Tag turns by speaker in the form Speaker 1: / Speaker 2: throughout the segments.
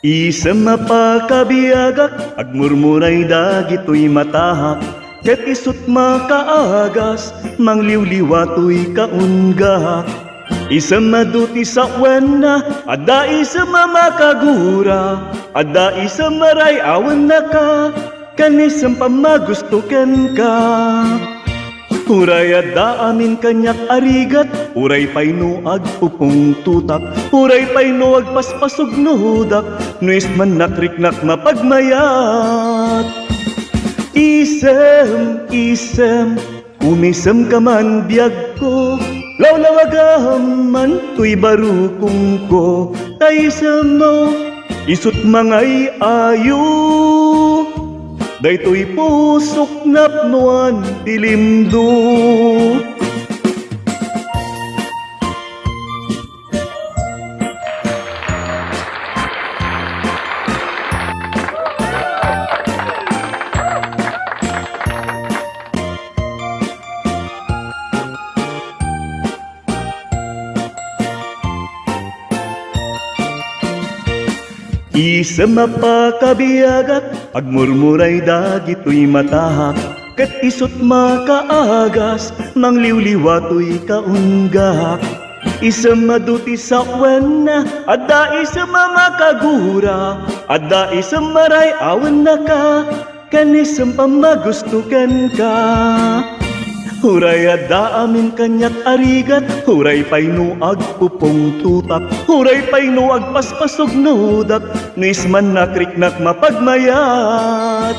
Speaker 1: Isang mapakabiyagak, agmurmuray dagito'y matahak, ket isut makaagas, mangliwliwato'y kaunggahak. Isang maduti sa wena, adda isang mamakagura, adda isang maray awan na ka, kanisang pamagustukan ka. Uray adda amin kanyak arigat, uray payno agpupong tutak, uray payno agpaspasog nudak, nuis man nakriknak mapagmayat. Isem, umisem ka man biyag ko, lawlawagam man tuy barukong ko, taisem mo, isut mangay ayo. Daytoy pusok napnuan tilimdo. Isang mapakabiyagat, agmurmuray dagito'y matahak, ket isut makaagas, mangliwliwato'y kaunggahak. Isang maduti sa wena, adda isang mamakagura, adda isang maray awan na ka, kanisang pamagustukan ka. Huray adda amin kanyak arigat, huray payno agpupong tutak, huray payno agpaspasog nudak, nuis man nakriknak mapagmayat.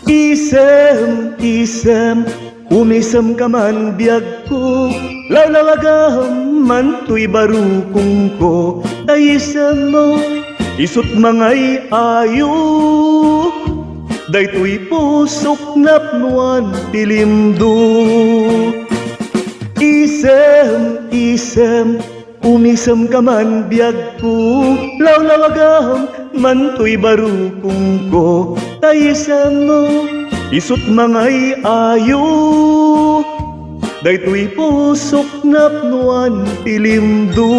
Speaker 1: Isem, umisem ka man biyag ko, lawlawagam man tuy barukong ko, taisem mo, isut mangay ayo. Daytoy pusok napnuan tilimdo. Isem, umisem ka man biyag ko, lawlawagam man tuy barukong ko, taisem mo, isut mangay ayo. Daytoy pusok napnuan tilimdo.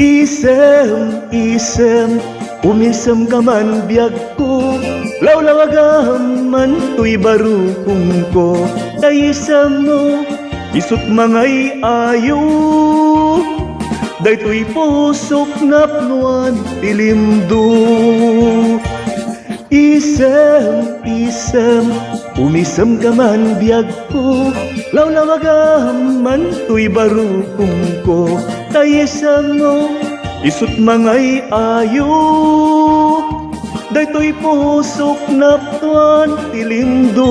Speaker 1: Isem, umisem ka man biyag ko, lawlawagam man tuy barukong ko, taisem mo, isut mangay ayo. Daytoy pusok napnuan tilimdo. Isem, umisem ka man biyag ko, lawlawagam man tuy barukong ko, taisem mo, isut mangay ayo. Daytoy pusok napnuan tilimdo.